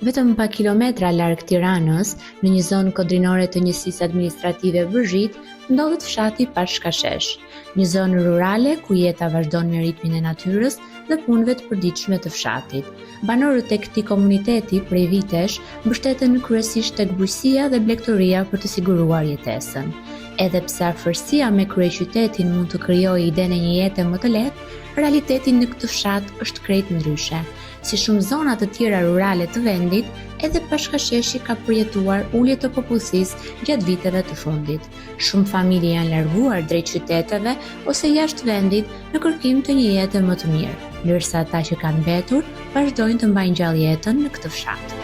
Vetëm pa kilometra larg Tiranës, në një zonë kodrinore të njësisë administrative Vëzhit, ndodhet fshati Pashkashesh, një zonë rurale ku jeta vazhdon me ritmin e natyrës dhe punëve të përditshme të fshatit. Banorët e këtij komuniteti prej vitesh mbështeten kryesisht tek bujqësia dhe blegtoria për të siguruar jetesën. Edhe pse afërsia me kryeqytetin mund të krijojë idenë e një jete më të lehtë, realiteti në këtë fshat është krejt ndryshe. Si shumë zona të tjera rurale të vendit, edhe Pashkasheshi ka përjetuar ulje të popullsisë gjatë viteve të fundit. Shumë familje janë larguar drejt qyteteve ose jashtë vendit në kërkim të një jete më të mirë, ndërsa ata që kanë mbetur vazhdojnë të mbajnë gjallë jetën në këtë fshat.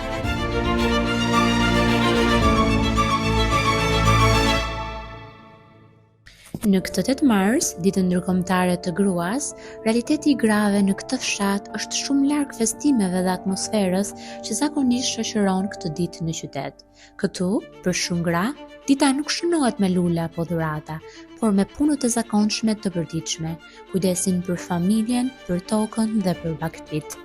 Në këtë 8 mars, ditën ndërkombëtare të gruas, realiteti i grave në këtë fshat është shumë larg festimeve dhe atmosferës që zakonisht shoqëron këtë ditë në qytet. Këtu, për shumë gra, dita nuk shënohet me lule apo dhurata, por me punët e zakonshme të përditshme, kujdesin për familjen, për tokën dhe për bagtit.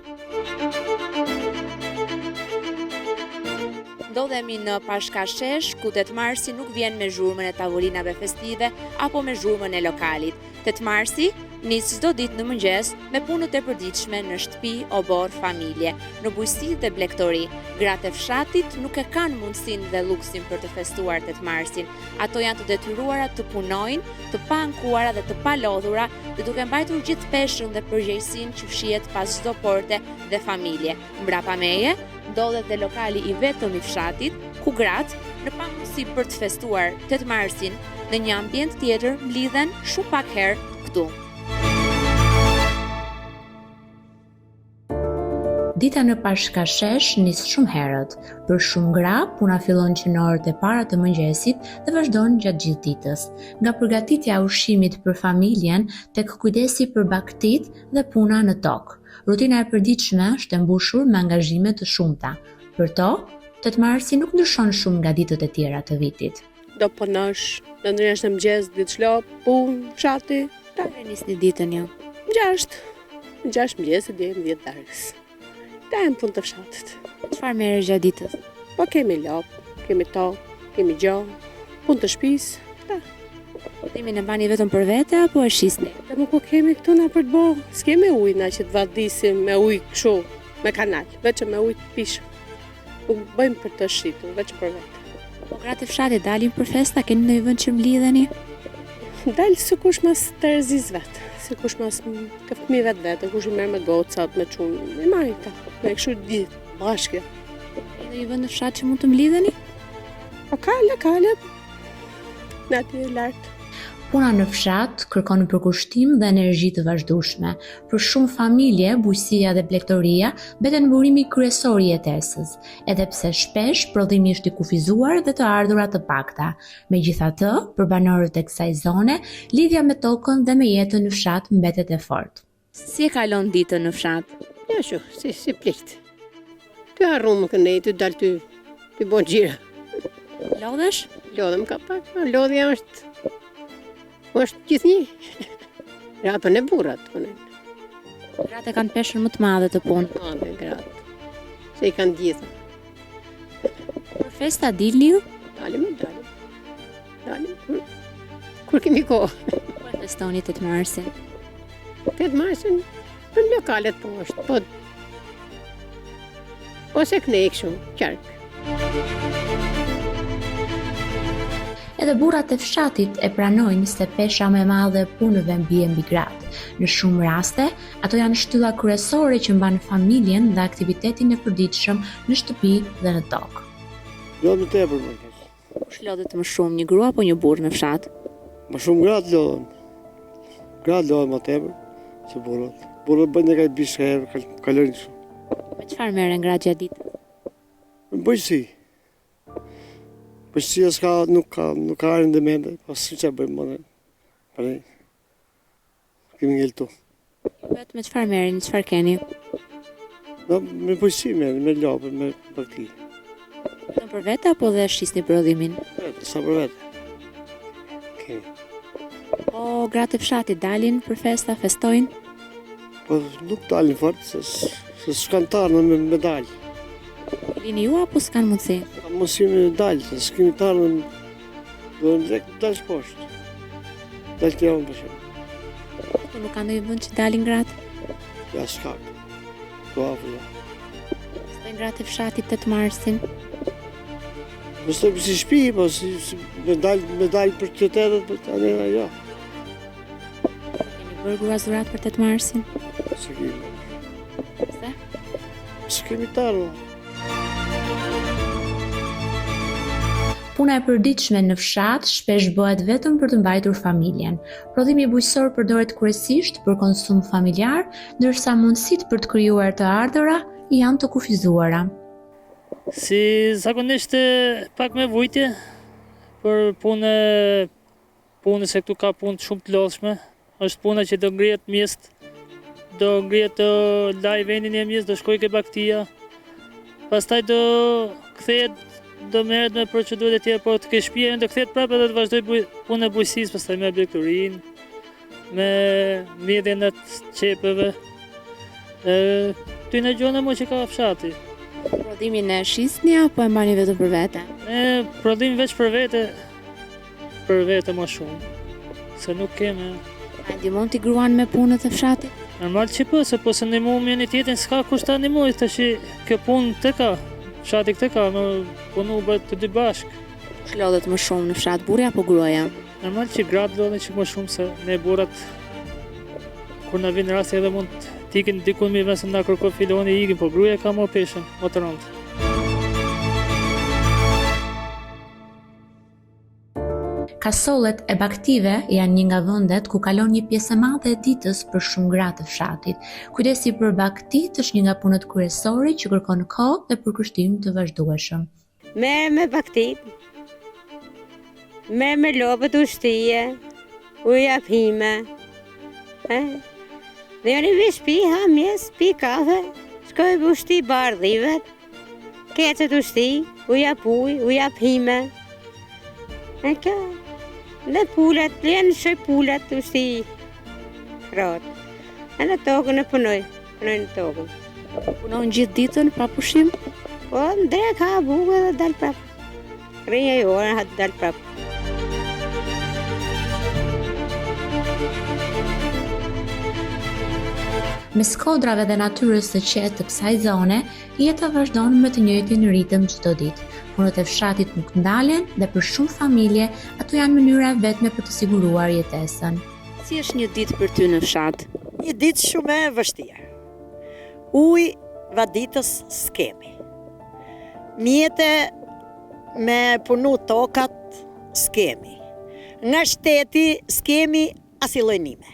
Ndodhemi në Pashkashesh, ku 8 marsi nuk vjen me zhurmën e tavolinave festive apo me zhurmën e lokalit. 8 marsi nis çdo ditë në mëngjes me punët e përditshme në shtëpi, obor, familje, në bujqësi dhe blegtori. Gratë e fshatit nuk e kanë mundësinë dhe luksin për të festuar 8 marsin. Ato janë të detyruara të punojnë, të pa ankuara dhe të pa lodhura, dhe duke mbajtur gjithë peshën dhe përgjegjësinë që fshihet pas çdo porte dhe familje. Mbrapa meje ndodhet dhe lokali i vetëm i fshatit, ku gratë, në pamundësi për të festuar 8 marsin, në një ambient tjetër mblidhen shumë pak herë këtu. Dita në Pashkashesh nis shumë herët. Për shumë gra, puna fillon që në orët e para të mëngjesit dhe vazhdon gjatë gjithë ditës. Nga përgatitja e ushqimit për familjen, tek kujdesi për bagtit dhe puna në tokë. Rutina e përditshme është e mbushur me angazhime të shumta. Për to, 8 marsi nuk ndryshon shumë nga ditët e tjera të vitit. Do punosh, do ndryesh në mëngjes, ditë shlop, punë, fshati. Ta nisni ditën ju. 6 mëngjes deri në 10 darkës. Ta e në punë të fshatit. Çfarë merresh gjatë ditës? Po kemi lop, kemi tokë, kemi gjohë, punë të shtëpisë. Dhimin e bani vetëm për vete apo e shisni? Dhe më ku kemi këtu na për të bo, s'kemi ujë na që të vadisim me ujë këshu, me kanal, veç me ujë të pishëm. Nuk bëjmë për të shitur, veç për vete. Po gratë e fshatit dalin për festa, keni ndonjë vend që mblidheni? Dalë sikush mas të rëziz vetë, sikush mas ka fëmijë vetë, kush i merr me gocat, me çunë, i marrin ta, me kështu ditë, bashkë. Edhe një vend në fshat që mund të mblidheni? Po kale, në aty lartë. Puna në fshat kërkon përkushtim dhe energji të vazhdueshme. Për shumë familje, bujqësia dhe blegtoria mbeten burimi kryesor i jetesës, edhe pse shpesh prodhimi është i kufizuar dhe të ardhurat të pakta. Megjithatë, për banorët e kësaj zone, lidhja me tokën dhe me jetën në fshat mbetet e fortë. Si e kalon ditën në fshat? Ja shu, si plikt. Ty harrum kënej, ty dal ty bon gjira. Lodhesh? Lodhem ka pak, lodhja është gjithë një. Ratën e burrat, tonë. Gratë e kanë peshën më të madhe të punë. Dhe gratë. Se i kanë gjithë. Për festa dilni ju? Dalim. Kur kemi kohë? Ku e festoni 8 marsin? 8 marsin në lokalet poshtë, po ose kënej kështu, qark. Edhe burrat e fshatit e pranojnë se pesha më e madhe e punëve mbien mbi gratë. Në shumë raste, ato janë shtylla kryesore që mban familjen dhe aktivitetin e përditshëm në shtëpi dhe në tokë. Jo më tepër më keq. Kush lodhet më shumë, një grua apo një burrë në fshat? Më shumë gratë lodhen. Gratë lodhen më tepër se burrat. Burrat bëjnë një bishkë herë, kalojnë shumë. Me çfarë merren gratë gjatë ditës? Në bujqësi. Bujqësia nuk ka rendimende, pas si që bëjmë më dhe. Kemi ngeltu. Vetë me çfarë merreni, çfarë keni? Me bujqësi merreni, me lopë, me bagti. Vetëm për vete apo dhe shisni prodhimin? Sa për vete. Kemi. Po gratë e fshatit dalin për festa, festojnë? Po nuk dalin fort, se s'kan tarë me dalë. Lini ju apo s'kan mundësi? Mos jemi dalë, se s'kemi të ardhën, do në lek dalë poshtë. Dalë të javën për shumë. Po nuk ka ndonjë vend që dalin gratë? Ja s'kak. Do afër. S'të gratë e fshatit 8 Marsin. Mos të si shtëpi, po si me dalë për qytetet, për tani ja. Keni bërë gruazurat për 8 Marsin? S'kemi. Pse? S'kemi të ardhën. Puna e përditshme në fshat shpesh bëhet vetëm për të mbajtur familjen. Prodhimi bujqësor përdoret kryesisht për konsum familjar, ndërsa mundësitë për të krijuar të ardhura janë të kufizuara. Si zakonisht pak me vujtje, për punë se këtu ka punë shumë të lodhshme. Është puna që do ngrihet mjesht, do ngrihet të laj vendin e mjesht, do shkoj ke baktia. Pastaj do kthehet, do merret me procedurat e tjera, po të ke shtëpia do kthehet prapë dhe të vazhdoj punën e bujqësisë, pastaj me blegturin, me mbledhjen e çepeve. Ty në gjona mo që ka fshati. Prodhimin e shisni apo e mbani vetëm për vete? Prodhim veç për vete më shumë, se nuk keme. A ndihmon ti gruan me punët e fshatit? Normal që po, se po se ndihmu me një tjetrin s'ka kush ta ndihmoj, tash kjo punë të ka, fshati këtë ka, më punu bëhet të dy bashkë. Kush lodhet më shumë në fshat, burri apo gruaja? Normal që gratë lodhen që më shumë, se ne burrat, kur na vjen rasti edhe mund t'ikin dikun me vënë se na kërkoj filoni ikin, po gruaja ka më peshën, më të rëndë. Kasollet e baktive janë një nga vendet ku kalon një pjesë e madhe e ditës për shumë gra të fshatit. Kujdesi për baktit është një nga punët kryesore që kërkon kohë dhe përkushtim të vazhdueshëm. Me baktit, me lopët ushtie, uja pime. Dhe janë i vish pi, ha mjes, pi kafe, shkoj ushti bardhivet, kecet ushti, uja puj, uja pime. E kjo, dhe pullet, plenë shoj pullet ushti rotë. E në tokën e punoj në tokën. Punon gjithë ditën pa pushim? Po, në drek ha bukë dhe dalë prapë. Rinja i orën ha dalë prapë. Me skodrave dhe natyrës së qetë të kësaj zone, jeta vazhdon me të njëjtin ritëm çdo ditë. Punët e fshatit nuk ndalen dhe për shumë familje ato janë mënyra vetme për të siguruar jetesën. Si është një ditë për ty në fshat? Një ditë shumë e vështirë. Ujë vaditës s'kemi. Mjete me punu tokat s'kemi. Nga shteti s'kemi as i llojnime.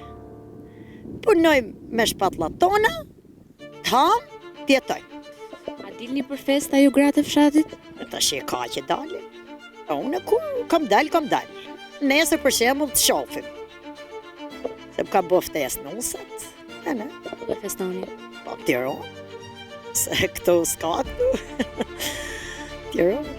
Punojmë me shpatullat tona, tam, tjetojmë. A dilni për festa ju gratë e fshatit? Tash e ka që dalë. Unë ku kam dalë. Nesër për shembull të shohim. Se ka bo ftesë nusat. Ne. Ku e festoni? Po Tiranë. Se këtu s'ka këtu. Tiranë.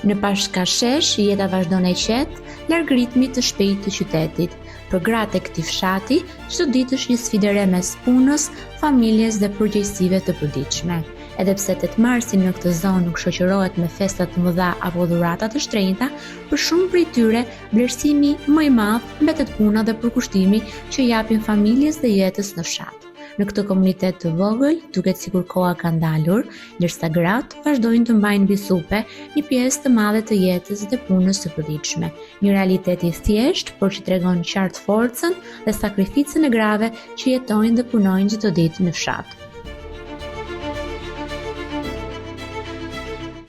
Në Pashkashesh, jeta vazhdon e qetë, larg ritmit të shpejtë të qytetit. Për gratë e këtij fshati, çdo ditë është një sfidë e re mes punës, familjes dhe përgjegjësive të përditshme. Edhe pse 8 Marsi në këtë zonë nuk shoqërohet me festa të mëdha apo dhurata të shtrenjta, për shumë prej tyre vlerësimi më i madh mbetet puna dhe përkushtimi që japin familjes dhe jetës në fshat. Në këtë komunitet të vogël, duket sikur koha ka ndalur, ndërsa gratë vazhdojnë të mbajnë mbi supe një pjesë të madhe të jetës dhe punës së përditshme. Një realitet i thjeshtë, por që tregon qartë forcën dhe sakrificën e grave që jetojnë dhe punojnë çdo ditë në fshat.